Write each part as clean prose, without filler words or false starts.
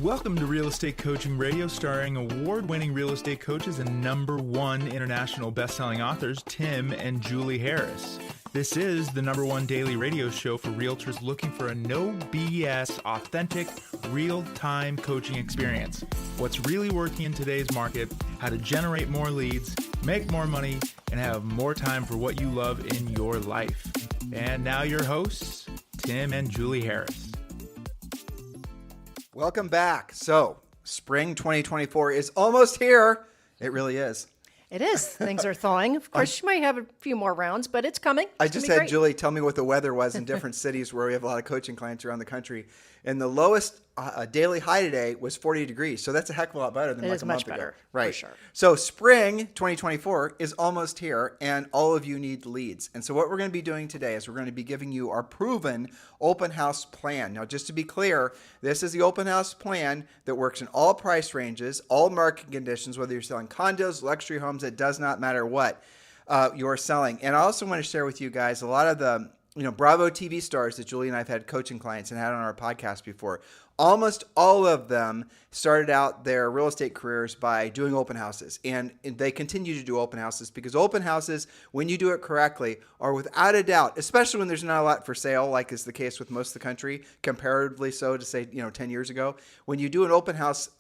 Welcome to Real Estate Coaching Radio, starring award-winning real estate coaches and #1 international best-selling authors, Tim and Julie Harris. This is the #1 daily radio show for realtors looking for a no BS, authentic, real-time coaching experience. What's really working in today's market, how to generate more leads, make more money, and have more time for what you love in your life. And now your hosts, Tim and Julie Harris. Welcome back. So, spring 2024 is almost here. It really is. It is. Things are thawing. Of course, you might have a few more rounds, but it's coming. I just had Julie tell me what the weather was in different cities where we have a lot of coaching clients around the country. And the lowest daily high today was 40 degrees. So that's a heck of a lot better than like a month ago. It is much better, right? For sure. So spring 2024 is almost here, and all of you need leads. And so what we're going to be doing today is we're going to be giving you our proven open house plan. Now, just to be clear, this is the open house plan that works in all price ranges, all market conditions, whether you're selling condos, luxury homes, it does not matter what you're selling. And I also want to share with you guys a lot of the Bravo TV stars that Julie and I have had coaching clients and had on our podcast before. Almost all of them started out their real estate careers by doing open houses, and they continue to do open houses because open houses, when you do it correctly, are without a doubt, especially when there's not a lot for sale, like is the case with most of the country, comparatively so to say, 10 years ago. When you do an open house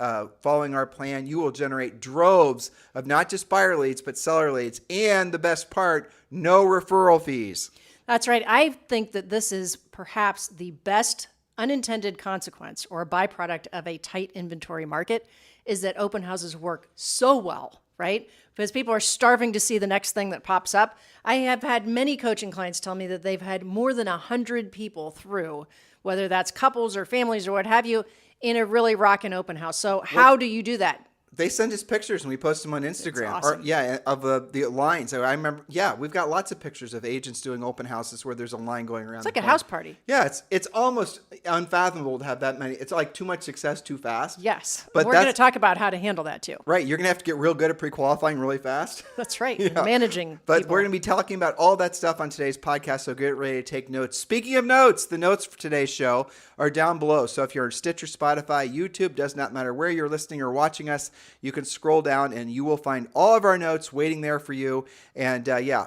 following our plan, you will generate droves of not just buyer leads, but seller leads, and the best part, no referral fees. That's right. I think that this is perhaps the best unintended consequence or byproduct of a tight inventory market is that open houses work so well, right? Because people are starving to see the next thing that pops up. I have had many coaching clients tell me that they've had more than 100 people through, whether that's couples or families or what have you, in a really rockin' open house. So how do you do that? They send us pictures and we post them on Instagram. Awesome. Of the line. So I remember, we've got lots of pictures of agents doing open houses where there's a line going around. It's like a house party. Yeah, it's almost unfathomable to have that many. It's like too much success too fast. Yes, but we're going to talk about how to handle that too. Right, you're going to have to get real good at pre-qualifying really fast. That's right, managing But people. we're going to be talking about all that stuff on today's podcast, so get ready to take notes. Speaking of notes, the notes for today's show are down below. So if you're on Stitcher, Spotify, YouTube, does not matter where you're listening or watching us, you can scroll down and you will find all of our notes waiting there for you. And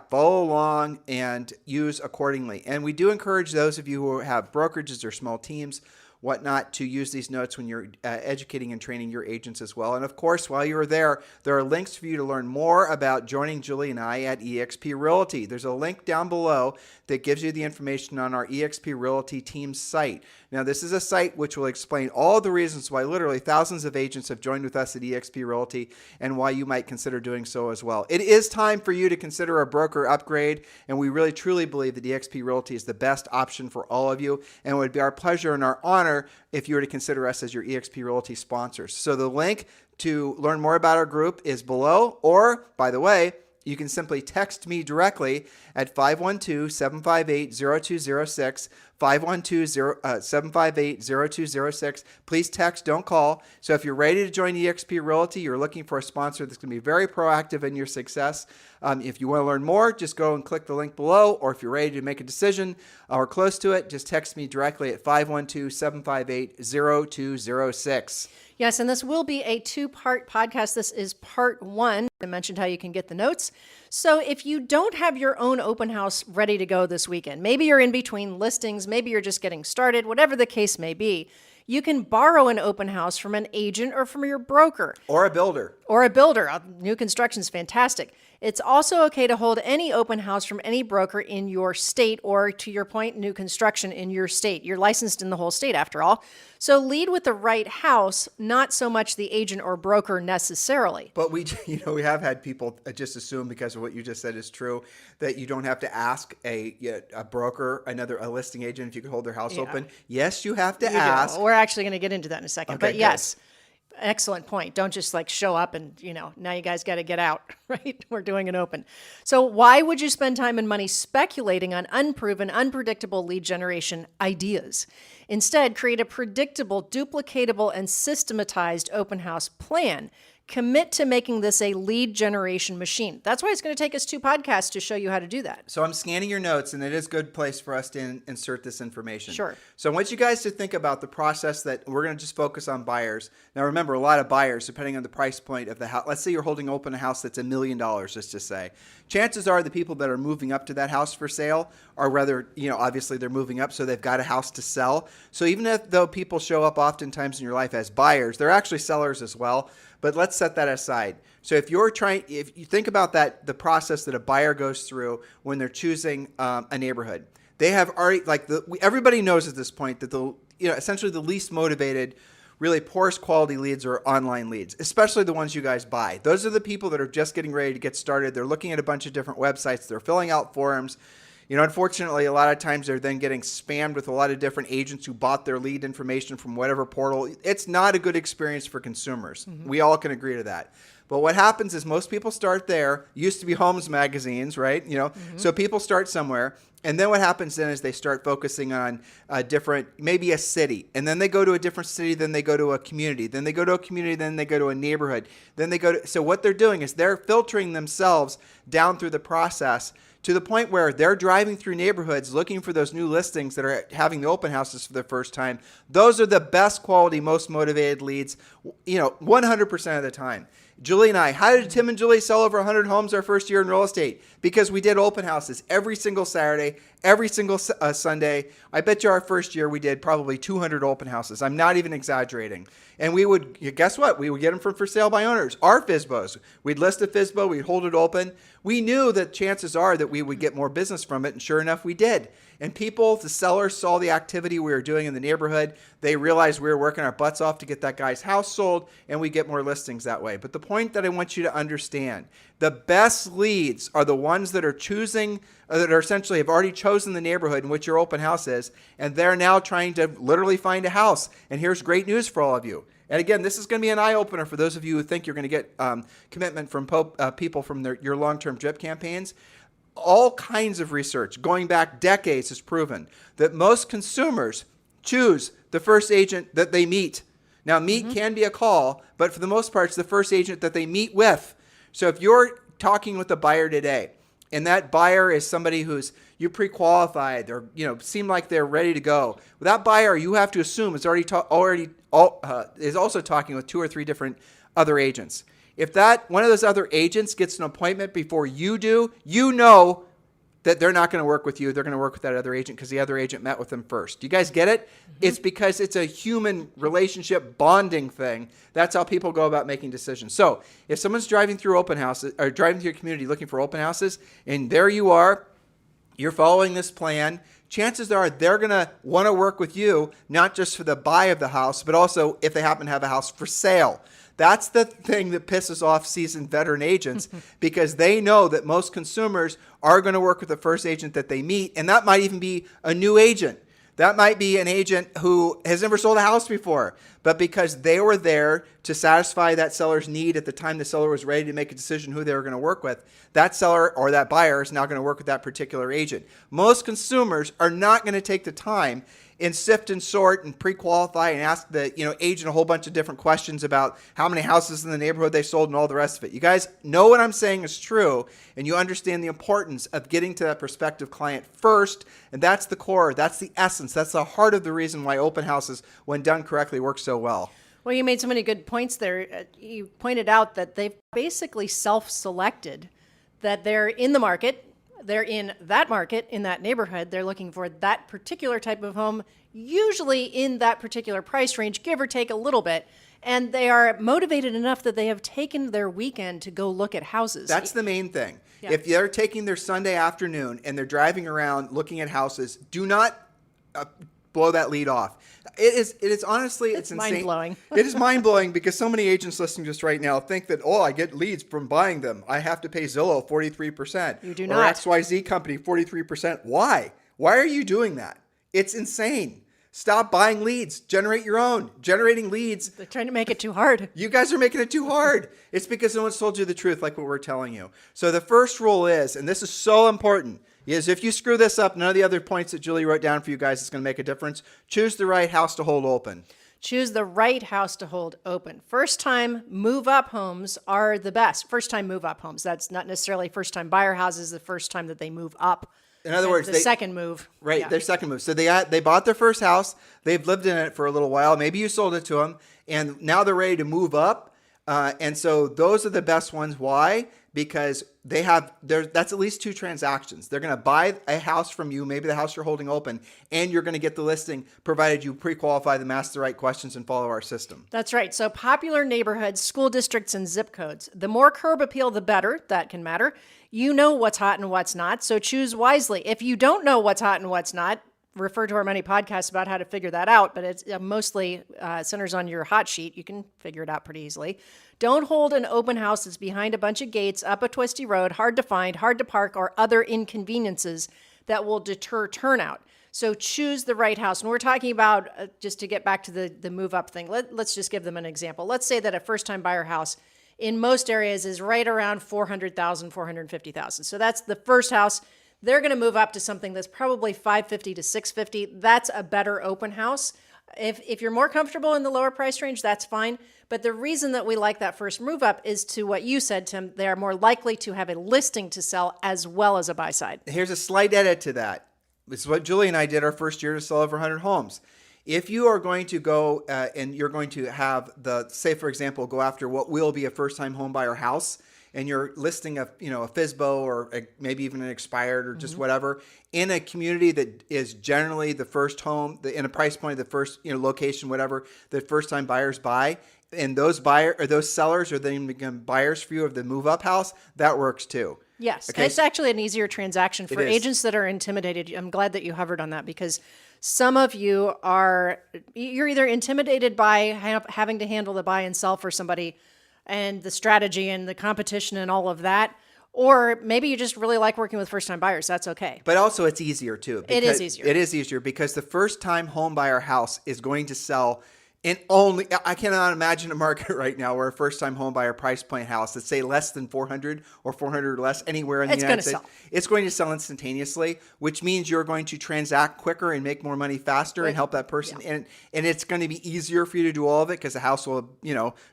follow along and use accordingly. And we do encourage those of you who have brokerages or small teams, whatnot, to use these notes when you're educating and training your agents as well. And of course, while you're there are links for you to learn more about joining Julie and I at eXp Realty. There's a link down below that gives you the information on our eXp Realty team site. Now, this is a site which will explain all the reasons why literally thousands of agents have joined with us at eXp Realty and why you might consider doing so as well. It is time for you to consider a broker upgrade, and we really truly believe that eXp Realty is the best option for all of you, and it would be our pleasure and our honor if you were to consider us as your eXp Realty sponsors. So the link to learn more about our group is below, or, by the way, you can simply text me directly at 512-758-0206, 512-758-0206. Please text, don't call. So if you're ready to join eXp Realty, you're looking for a sponsor that's going to be very proactive in your success. If you want to learn more, just go and click the link below. Or if you're ready to make a decision or close to it, just text me directly at 512-758-0206. Yes, and this will be a two-part podcast. This is part one. I mentioned how you can get the notes. So if you don't have your own open house ready to go this weekend, maybe you're in between listings, maybe you're just getting started, whatever the case may be, you can borrow an open house from an agent or from your broker. Or a builder. New construction is fantastic. It's also okay to hold any open house from any broker in your state, or to your point, new construction in your state. You're licensed in the whole state after all. So lead with the right house, not so much the agent or broker necessarily. But we have had people just assume, because of what you just said is true, that you don't have to ask a broker, a listing agent, if you can hold their house open. Yes, you have to ask. We're actually going to get into that in a second. Okay, but yes. Excellent point. Don't just show up and, now you guys got to get out, right? We're doing an open. So why would you spend time and money speculating on unproven, unpredictable lead generation ideas? Instead, create a predictable, duplicatable, and systematized open house plan commit to making this a lead generation machine. That's why it's going to take us 2 podcasts to show you how to do that. So I'm scanning your notes, and it is a good place for us to insert this information. Sure. So I want you guys to think about the process that we're going to just focus on buyers. Now remember, a lot of buyers, depending on the price point of the house, let's say you're holding open a house that's $1 million, let's just say. Chances are the people that are moving up to that house for sale are rather, obviously they're moving up, so they've got a house to sell. So even though people show up oftentimes in your life as buyers, they're actually sellers as well. But let's set that aside. So if you think about that, the process that a buyer goes through when they're choosing a neighborhood, they have already, everybody knows at this point that essentially the least motivated, really poorest quality leads are online leads, especially the ones you guys buy. Those are the people that are just getting ready to get started. They're looking at a bunch of different websites. They're filling out forums. Unfortunately, a lot of times they're then getting spammed with a lot of different agents who bought their lead information from whatever portal. It's not a good experience for consumers. Mm-hmm. We all can agree to that. But what happens is most people start there. Used to be Homes magazines, right? So people start somewhere. And then what happens then is they start focusing on maybe a city. And then they go to a different city, then they go to a community. Then they go to a community, then they go to a neighborhood. So what they're doing is they're filtering themselves down through the process to the point where they're driving through neighborhoods looking for those new listings that are having the open houses for the first time. Those are the best quality, most motivated leads, 100% of the time. Julie and I, how did Tim and Julie sell over 100 homes our first year in real estate? Because we did open houses every single Saturday, every single Sunday. I bet you our first year we did probably 200 open houses. I'm not even exaggerating. And we would, guess what? We would get them from for sale by owners, our FSBOs. We'd list a FSBO, we'd hold it open. We knew that chances are that we would get more business from it, and sure enough, we did. And the sellers saw the activity we were doing in the neighborhood. They realized we were working our butts off to get that guy's house sold, and we get more listings that way. But the point that I want you to understand, the best leads are the ones that are essentially have already chosen the neighborhood in which your open house is, and they're now trying to literally find a house. And here's great news for all of you. And again, this is going to be an eye-opener for those of you who think you're going to get commitment from people from your long-term drip campaigns. All kinds of research going back decades has proven that most consumers choose the first agent that they meet. Now, meet can be a call, but for the most part, it's the first agent that they meet with. So if you're talking with a buyer today, and that buyer is somebody who's you pre-qualified or seem like they're ready to go, with that buyer, you have to assume is is also talking with 2 or 3 different other agents. If that one of those other agents gets an appointment before you do, you know that they're not going to work with you. They're going to work with that other agent because the other agent met with them first. Do you guys get it? Mm-hmm. It's because it's a human relationship bonding thing. That's how people go about making decisions. So if someone's driving through open houses or driving through your community looking for open houses, and there you are, you're following this plan, chances are they're going to want to work with you, not just for the buy of the house, but also if they happen to have a house for sale. That's the thing that pisses off seasoned veteran agents because they know that most consumers are going to work with the first agent that they meet, and that might even be a new agent. That might be an agent who has never sold a house before, but because they were there to satisfy that seller's need at the time the seller was ready to make a decision who they were going to work with, that seller or that buyer is now going to work with that particular agent. Most consumers are not going to take the time and sift and sort and pre-qualify and ask the agent a whole bunch of different questions about how many houses in the neighborhood they sold and all the rest of it. You guys know what I'm saying is true, and you understand the importance of getting to that prospective client first, and that's the core, that's the essence, that's the heart of the reason why open houses, when done correctly, work so well. Well, you made so many good points there. You pointed out that they've basically self-selected, that they're in the market. They're in that market, in that neighborhood. They're looking for that particular type of home, usually in that particular price range, give or take a little bit. And they are motivated enough that they have taken their weekend to go look at houses. That's the main thing. Yeah. If they're taking their Sunday afternoon and they're driving around looking at houses, do not blow that lead off. It is honestly, it's insane. Mind-blowing. It is mind-blowing because so many agents listening just right now think that, I get leads from buying them. I have to pay Zillow 43%. You do or not. XYZ company 43%. Why? Why are you doing that? It's insane. Stop buying leads. Generate your own. Generating leads. They're trying to make it too hard. You guys are making it too hard. It's because no one's told you the truth like what we're telling you. So the first rule is, and this is so important, is if you screw this up, none of the other points that Julie wrote down for you guys is going to make a difference. Choose the right house to hold open. Choose the right house to hold open. First-time move-up homes are the best. First-time move-up homes. That's not necessarily first-time buyer houses the first time that they move up. In other words, the second move. Right, Yeah. their second move. So they bought their first house. They've lived in it for a little while. Maybe you sold it to them, and now they're ready to move up. And so those are the best ones. Why? Because that's at least 2 transactions. They're going to buy a house from you, maybe the house you're holding open, and you're going to get the listing provided you pre-qualify them, ask the right questions, and follow our system. That's right. So popular neighborhoods, school districts, and zip codes. The more curb appeal, the better. That can matter. You know what's hot and what's not, so choose wisely. If you don't know what's hot and what's not, refer to our many podcasts about how to figure that out, but it's mostly centers on your hot sheet. You can figure it out pretty easily. Don't hold an open house that's behind a bunch of gates, up a twisty road, hard to find, hard to park, or other inconveniences that will deter turnout. So choose the right house. And we're talking about, just to get back to the move up thing, let's just give them an example. Let's say that a first-time buyer house in most areas is right around 400,000, 450,000. So that's the first house. They're going to move up to something that's probably 550 to 650. That's a better open house. If you're more comfortable in the lower price range, that's fine. But the reason that we like that first move up is to what you said, Tim. They are more likely to have a listing to sell as well as a buy side. Here's a slight edit to that. This is what Julie and I did our first year to sell over 100 homes. If you are going to go and you're going to have say for example, go after what will be a first-time home buyer house, and you're listing a FSBO or maybe even an expired or just whatever in a community that is generally the first home in a price point of the first location, whatever the first time buyers buy, and those sellers are then become buyers for you of the move up house, that works too. Yes, Okay. it's actually an easier transaction for agents that are intimidated. I'm glad that you hovered on that, because some of you're either intimidated by having to handle the buy and sell for somebody and the strategy and the competition and all of that, or maybe you just really like working with first-time buyers. That's okay. But also it's easier too. It is easier. It is easier because the first-time home buyer house is going to sell I cannot imagine a market right now where a first-time home buyer price point house that's say less than 400 or 400 or less anywhere in the United States, it's going to sell instantaneously, which means you're going to transact quicker and make more money faster and help that person. Yeah. And it's going to be easier for you to do all of it because the house will,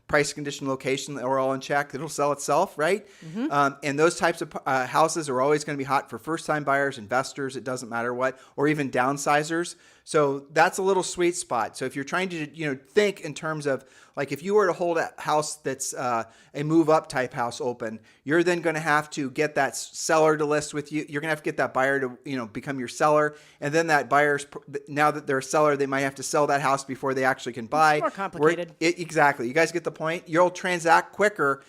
price, condition, location are all in check. It'll sell itself, right? Mm-hmm. And those types of houses are always going to be hot for first-time buyers, investors, it doesn't matter what, or even downsizers. So that's a little sweet spot. So if you're trying to, think in terms of like if you were to hold a house that's a move up type house open, you're then going to have to get that seller to list with you. You're going to have to get that buyer to, become your seller. And then that buyer's, now that they're a seller, they might have to sell that house before they actually can buy. It's more complicated. Exactly. You guys get the point? You'll transact quicker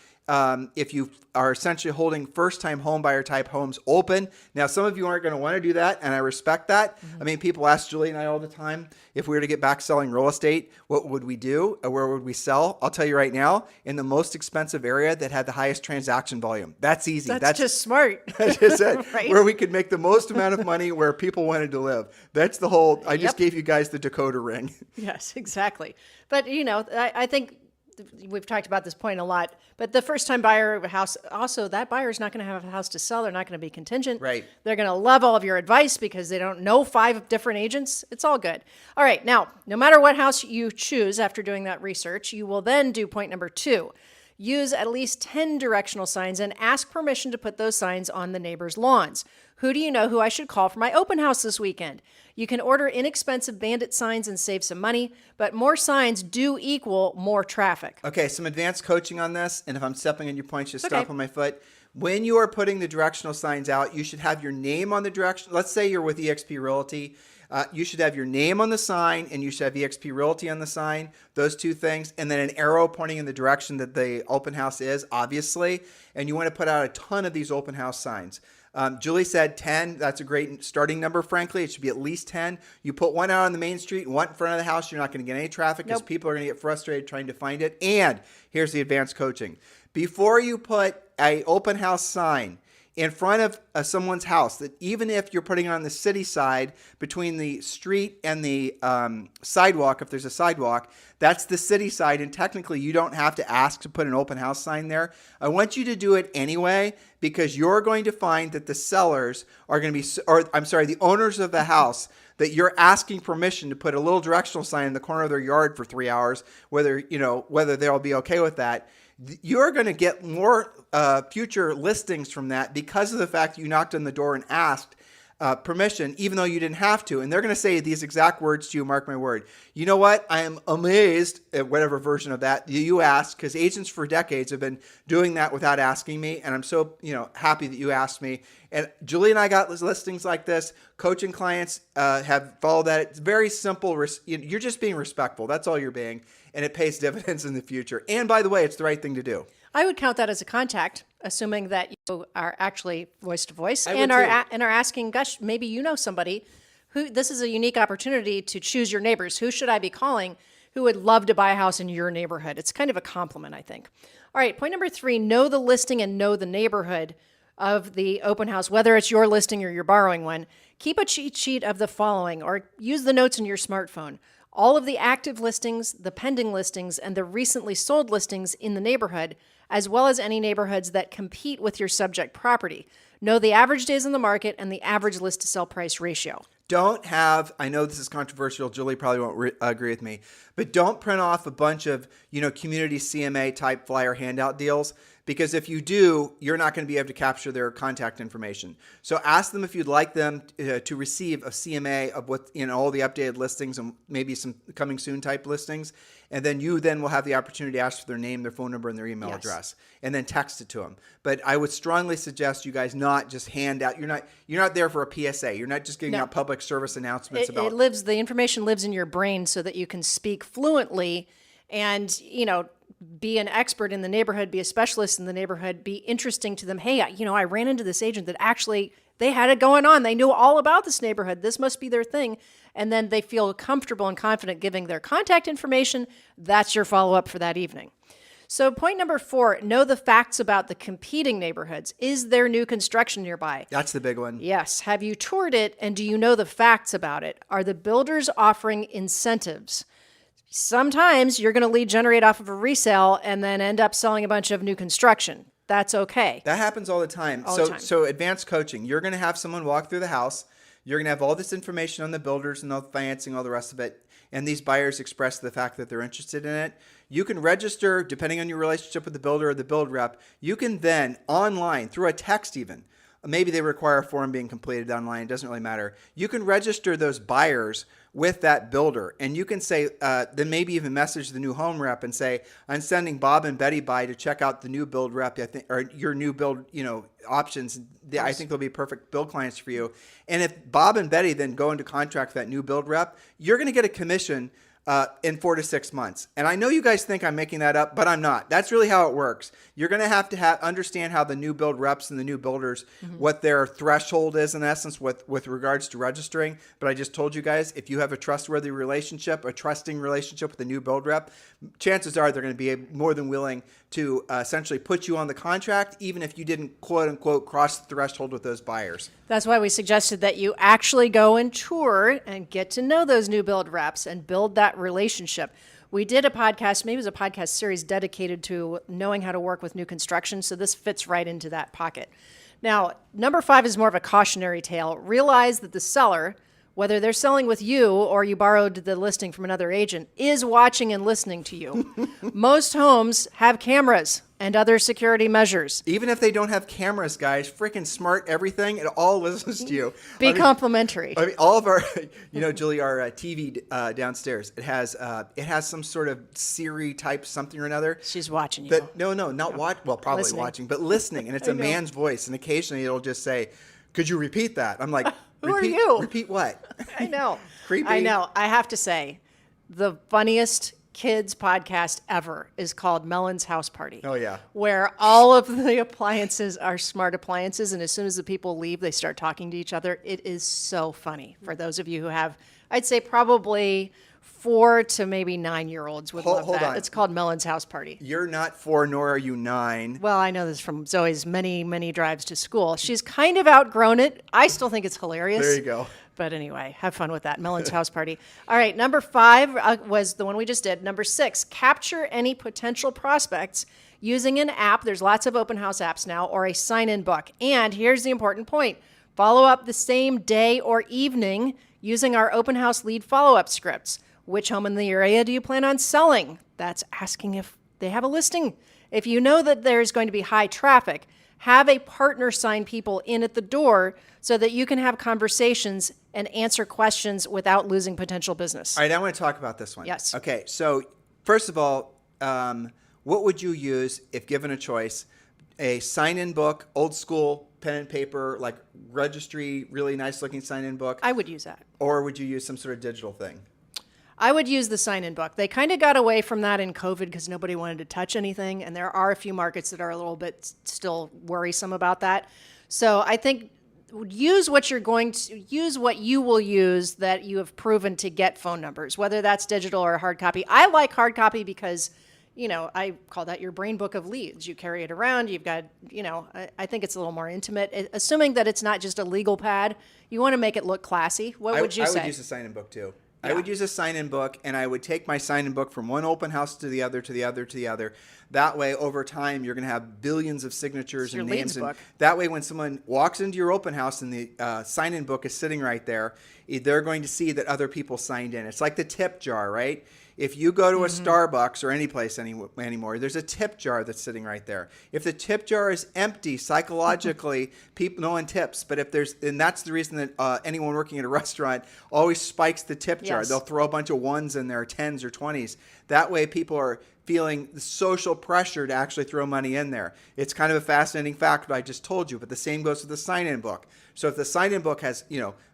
if you are essentially holding first-time home buyer type homes open. Now, some of you aren't going to want to do that, and I respect that. Mm-hmm. I mean, people ask Julie and I all the time, if we were to get back selling real estate, what would we do? Or where would we sell? I'll tell you right now, in the most expensive area that had the highest transaction volume. That's easy. That's just smart. That's just it. Right? Where we could make the most amount of money where people wanted to live. That's the whole, I just gave you guys the Dakota ring. Yes, exactly. But, I think we've talked about this point a lot, but the first-time buyer of a house, also that buyer is not going to have a house to sell. They're not going to be contingent. Right. They're going to love all of your advice because they don't know 5 different agents. It's all good. All right. Now, no matter what house you choose after doing that research, you will then do point number 2. Use at least 10 directional signs and ask permission to put those signs on the neighbors' lawns. Who do you know who I should call for my open house this weekend? You can order inexpensive bandit signs and save some money, but more signs do equal more traffic. Okay, some advanced coaching on this, and if I'm stepping on your points, just stop on my foot. When you are putting the directional signs out, you should have your name on the direction. Let's say you're with eXp Realty. You should have your name on the sign, and you should have eXp Realty on the sign, those 2 things, and then an arrow pointing in the direction that the open house is, obviously. And you want to put out a ton of these open house signs. Julie said 10. That's a great starting number, frankly. It should be at least 10. You put one out on the main street, one in front of the house, you're not going to get any traffic because people are going to get frustrated trying to find it. And here's the advanced coaching. Before you put an open house sign in front of someone's house, that even if you're putting it on the city side between the street and the sidewalk, if there's a sidewalk, that's the city side, and technically you don't have to ask to put an open house sign there. I want you to do it anyway because you're going to find that the sellers are going to be, the owners of the house, that you're asking permission to put a little directional sign in the corner of their yard for 3 hours, whether they'll be okay with that, you're going to get more future listings from that because of the fact that you knocked on the door and asked permission, even though you didn't have to. And they're going to say these exact words to you, mark my word. You know what? I am amazed at whatever version of that you asked, because agents for decades have been doing that without asking me. And I'm so happy that you asked me. And Julie and I got listings like this. Coaching clients have followed that. It's very simple. You're just being respectful. That's all you're being. And it pays dividends in the future. And by the way, it's the right thing to do. I would count that as a contact, assuming that you are actually voice to voice and are asking, gosh, maybe you know somebody who this is a unique opportunity to choose your neighbors. Who should I be calling who would love to buy a house in your neighborhood? It's kind of a compliment, I think. All right, point number 3, know the listing and know the neighborhood of the open house, whether it's your listing or you're borrowing one. Keep a cheat sheet of the following, or use the notes in your smartphone. All of the active listings, the pending listings, and the recently sold listings in the neighborhood, as well as any neighborhoods that compete with your subject property. Know the average days on the market and the average list to sell price ratio. I know this is controversial, Julie probably won't agree with me, but don't print off a bunch of, community CMA type flyer handout deals, because if you do, you're not going to be able to capture their contact information. So ask them if you'd like them to receive a CMA of what, all the updated listings and maybe some coming soon type listings. And then you will have the opportunity to ask for their name, their phone number, and their email address, and then text it to them. But I would strongly suggest you guys not just hand out. You're not there for a PSA. You're not just giving out public service announcements about. The information lives in your brain so that you can speak fluently, and be an expert in the neighborhood, be a specialist in the neighborhood, be interesting to them. Hey, I ran into this agent that actually they had it going on. They knew all about this neighborhood. This must be their thing. And then they feel comfortable and confident giving their contact information. That's your follow-up for that evening. So point number 4, know the facts about the competing neighborhoods. Is there new construction nearby? That's the big one. Yes. Have you toured it, and do you know the facts about it? Are the builders offering incentives? Sometimes you're going to lead generate off of a resale and then end up selling a bunch of new construction. That's okay. That happens all the time. So advanced coaching, you're going to have someone walk through the house. You're going to have all this information on the builders and the financing, all the rest of it. And these buyers express the fact that they're interested in it. You can register, depending on your relationship with the builder or the build rep. You can then online, through a text even, maybe they require a form being completed online. It doesn't really matter. You can register those buyers with that builder, and you can say, then maybe even message the new home rep and say, I'm sending Bob and Betty by to check out the new build rep, or your new build, options. I think they'll be perfect build clients for you. And if Bob and Betty then go into contract with that new build rep, you're going to get a commission in 4 to 6 months. And I know you guys think I'm making that up, but I'm not. That's really how it works. You're going to have understand how the new build reps and the new builders, what their threshold is in essence with regards to registering. But I just told you guys, if you have a trustworthy relationship, a trusting relationship with the new build rep, chances are they're going to be more than willing to essentially put you on the contract, even if you didn't quote unquote cross the threshold with those buyers. That's why we suggested that you actually go and tour and get to know those new build reps and build that relationship. We did a podcast, maybe it was a podcast series dedicated to knowing how to work with new construction. So this fits right into that pocket. Now, number 5 is more of a cautionary tale. Realize that the seller, whether they're selling with you or you borrowed the listing from another agent, is watching and listening to you. Most homes have cameras and other security measures. Even if they don't have cameras, guys, freaking smart everything, it all listens to you. Be complimentary. All of our, Julie, our TV downstairs, it has some sort of Siri type something or another. She's watching you. Probably Listening. watching, but listening. And it's a man's voice. And occasionally it'll just say, could you repeat that? I'm like, Who are you? Repeat what? I know. Creepy. I know. I have to say, the funniest kids podcast ever is called Melon's House Party. Oh, yeah. Where all of the appliances are smart appliances, and as soon as the people leave, they start talking to each other. It is so funny. For those of you who have, I'd say probably 4 to maybe 9-year-olds would love that. On. It's called Melon's House Party. You're not 4, nor are you 9. Well, I know this from Zoe's many, many drives to school. She's kind of outgrown it. I still think it's hilarious. There you go. But anyway, have fun with that. Melon's House Party. All right, number 5 was the one we just did. Number 6, capture any potential prospects using an app. There's lots of open house apps now, or a sign-in book. And here's the important point. Follow up the same day or evening. Using our open house lead follow-up scripts. Which home in the area do you plan on selling? That's asking if they have a listing. If you know that there's going to be high traffic, have a partner sign people in at the door so that you can have conversations and answer questions without losing potential business. All right, I want to talk about this one. Yes. Okay, so first of all, what would you use if given a choice? A sign-in book, old school pen and paper, like registry, really nice looking sign-in book? I would use that. Or would you use some sort of digital thing? I would use the sign-in book. They kind of got away from that in COVID because nobody wanted to touch anything, and there are a few markets that are a little bit still worrisome about that. So I think use what you're going to use, what you will use that you have proven to get phone numbers, whether that's digital or hard copy. I like hard copy because, I call that your brain book of leads. You carry it around. You've got, I think it's a little more intimate. Assuming that it's not just a legal pad, you want to make it look classy. What would you say? I would use a sign-in book too. I would use a sign-in book, and I would take my sign-in book from one open house to the other, to the other, to the other. That way, over time, you're going to have billions of signatures and names. And that way, when someone walks into your open house and the sign-in book is sitting right there, they're going to see that other people signed in. It's like the tip jar, right? If you go to a Starbucks or any place anymore, there's a tip jar that's sitting right there. If the tip jar is empty, psychologically, no one tips. But and that's the reason that anyone working at a restaurant always spikes the tip jar. Yes. They'll throw a bunch of ones in there, 10s or 20s. That way people are feeling the social pressure to actually throw money in there. It's kind of a fascinating fact what I just told you, but the same goes with the sign-in book. So if the sign-in book has,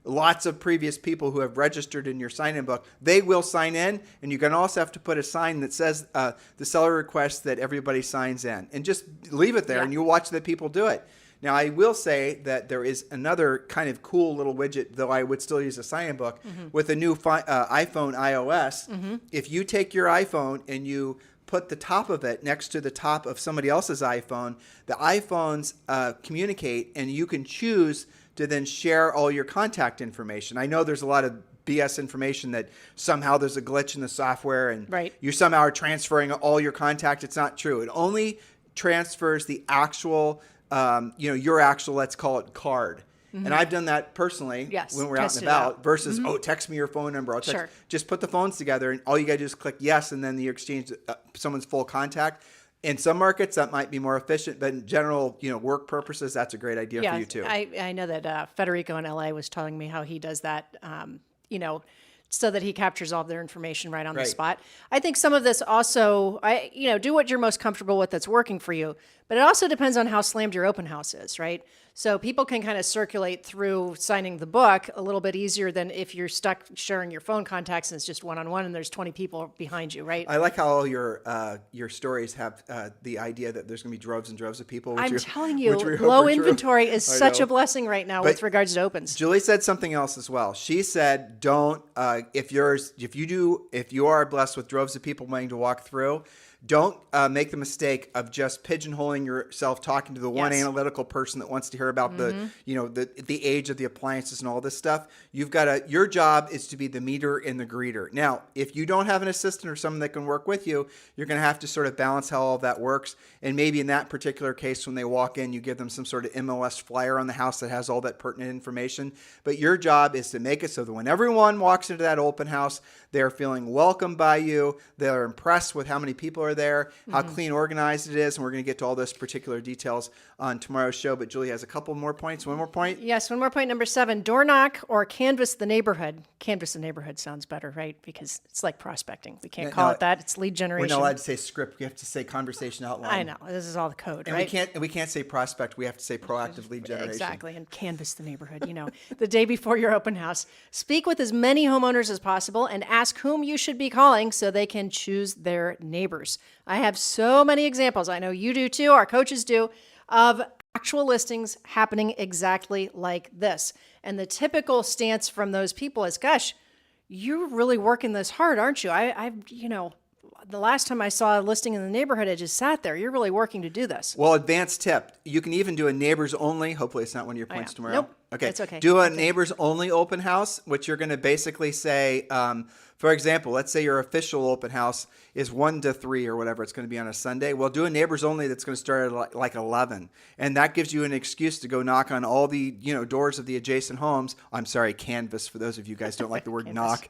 lots of previous people who have registered in your sign-in book, they will sign in, and you're going to also have to put a sign that says the seller requests that everybody signs in. And just leave it there, and you'll watch the people do it. Now, I will say that there is another kind of cool little widget, though I would still use a sign-in book, with the new iPhone iOS. If you take your iPhone and you put the top of it next to the top of somebody else's iPhone, the iPhones communicate, and you can choose to then share all your contact information. I know there's a lot of BS information that somehow there's a glitch in the software and you somehow are transferring all your contact. It's not true. It only transfers the actual, your actual, let's call it card. And I've done that personally when we're out and about versus, text me your phone number. Just put the phones together and all you got to do is click yes, and then you exchange someone's full contact. In some markets, that might be more efficient, but in general, work purposes, that's a great idea for you too. I know that Federico in LA was telling me how he does that, so that he captures all of their information right on the spot. I think some of this also, do what you're most comfortable with that's working for you, but it also depends on how slammed your open house is, right? So people can kind of circulate through signing the book a little bit easier than if you're stuck sharing your phone contacts and it's just one-on-one and there's 20 people behind you, right? I like how all your stories have the idea that there's going to be droves and droves of people. I'm telling you, low inventory is such a blessing right now with regards to opens. Julie said something else as well. She said, don't, if you are blessed with droves of people wanting to walk through, don't make the mistake of just pigeonholing yourself, talking to the one analytical person that wants to hear about the age of the appliances and all this stuff. Your job is to be the meter and the greeter. Now, if you don't have an assistant or someone that can work with you, you're going to have to sort of balance how all of that works. And maybe in that particular case, when they walk in, you give them some sort of MLS flyer on the house that has all that pertinent information. But your job is to make it so that when everyone walks into that open house, they're feeling welcomed by you. They're impressed with how many people are there, how clean, organized it is. And we're going to get to all those particular details on tomorrow's show. But Julie has a couple more points. One more point? Yes, one more point. Number 7, door knock or canvass the neighborhood. Canvass the neighborhood sounds better, right? Because it's like prospecting. We can't call it that. It's lead generation. We're not allowed to say script. We have to say conversation outline. I know. This is all the code, and right? We can't say prospect. We have to say proactive lead generation. Exactly. And canvass the neighborhood, the day before your open house. Speak with as many homeowners as possible and ask whom you should be calling so they can choose their neighbors. I have so many examples. I know you do too. Our coaches do, of actual listings happening exactly like this. And the typical stance from those people is, gosh, you're really working this hard, aren't you? The last time I saw a listing in the neighborhood, it just sat there. You're really working to do this. Well, advanced tip. You can even do a neighbors only. Hopefully it's not one of your points tomorrow. Nope. Okay. It's okay. Do a neighbors only open house, which you're going to basically say, for example, let's say your official open house is 1 to 3 or whatever it's going to be on a Sunday. Well, do a neighbors only that's going to start at like 11. And that gives you an excuse to go knock on all the, doors of the adjacent homes. I'm sorry, canvas, for those of you guys who don't like the word knock.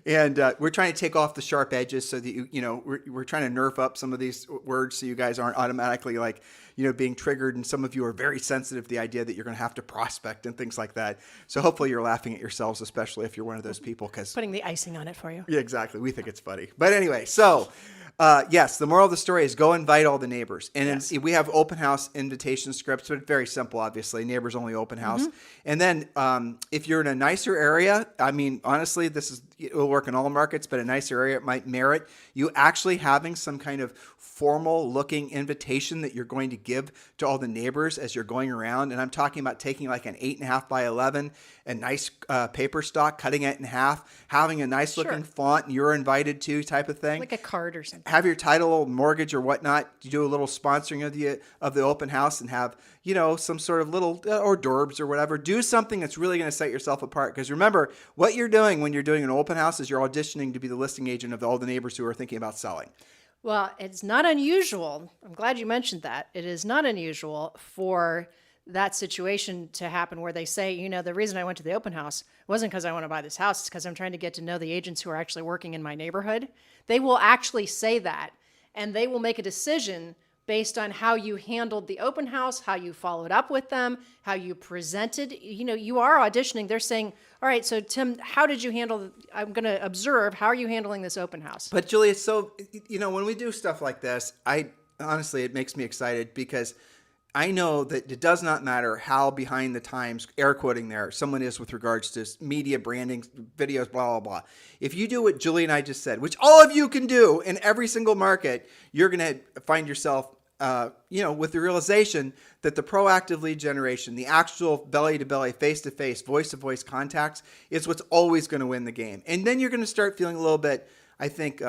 And we're trying to take off the sharp edges so that, we're trying to nerf up some of these words so you guys aren't automatically like, being triggered. And some of you are very sensitive to the idea that you're going to have to prospect and things like that. So hopefully you're laughing at yourselves, especially if you're one of those people. Putting the icing on it for you. Yeah, exactly. We think it's funny. But anyway, so yes, the moral of the story is go invite all the neighbors. And we have open house invitation scripts, but very simple, obviously. Neighbors only open house. And then if you're in a nicer area, I mean, honestly, it will work in all markets, but a nicer area, it might merit you actually having some kind of formal looking invitation that you're going to give to all the neighbors as you're going around. And I'm talking about taking like an 8.5 by 11, a nice paper stock, cutting it in half, having a nice looking font and you're invited to type of thing. Like a card or something. Have your title, mortgage or whatnot. You do a little sponsoring of the open house and have, some sort of little hors d'oeuvres or whatever. Do something that's really going to set yourself apart. Because remember, what you're doing when you're doing an open house is you're auditioning to be the listing agent of all the neighbors who are thinking about selling. Well, it's not unusual. I'm glad you mentioned that. It is not unusual for that situation to happen where they say, the reason I went to the open house wasn't because I want to buy this house. It's because I'm trying to get to know the agents who are actually working in my neighborhood. They will actually say that, and they will make a decision based on how you handled the open house, how you followed up with them, how you presented. You are auditioning. They're saying, all right, so Tim, how did you handle, I'm going to observe, how are you handling this open house? But Julie, it's so, when we do stuff like this, honestly, it makes me excited because I know that it does not matter how behind the times, air quoting there, someone is with regards to media, branding, videos, blah, blah, blah. If you do what Julie and I just said, which all of you can do in every single market, you're going to find yourself, with the realization that the proactive lead generation, the actual belly-to-belly, face-to-face, voice-to-voice contacts is what's always going to win the game. And then you're going to start feeling a little bit, I think,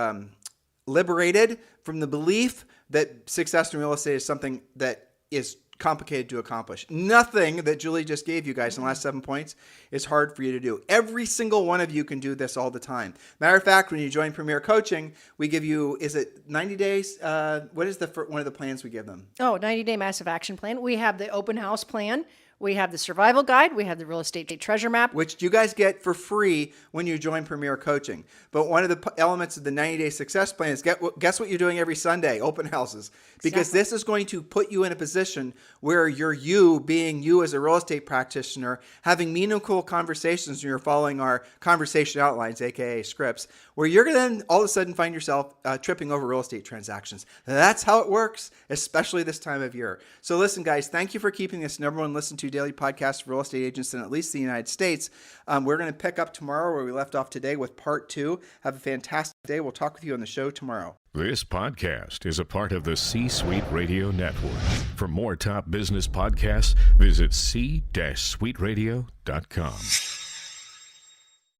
liberated from the belief that success in real estate is something that is complicated to accomplish. Nothing that Julie just gave you guys in the last 7 points is hard for you to do. Every single one of you can do this all the time. Matter of fact, when you join Premier Coaching, we give you, is it 90 days? What is one of the plans we give them? 90-day massive action plan. We have the open house plan. We have the survival guide. We have the real estate treasure map. Which you guys get for free when you join Premier Coaching. But one of the elements of the 90-day success plan is guess what you're doing every Sunday? Open houses. Because this is going to put you in a position where you're being you as a real estate practitioner, having meaningful conversations when you're following our conversation outlines, aka scripts, where you're going to then all of a sudden find yourself tripping over real estate transactions. That's how it works, especially this time of year. So listen, guys, thank you for keeping this number one listen to daily podcast for real estate agents in at least the United States. We're going to pick up tomorrow where we left off today with part 2. Have a fantastic day. We'll talk with you on the show tomorrow. This podcast is a part of the C-Suite Radio Network. For more top business podcasts, visit c-suiteradio.com.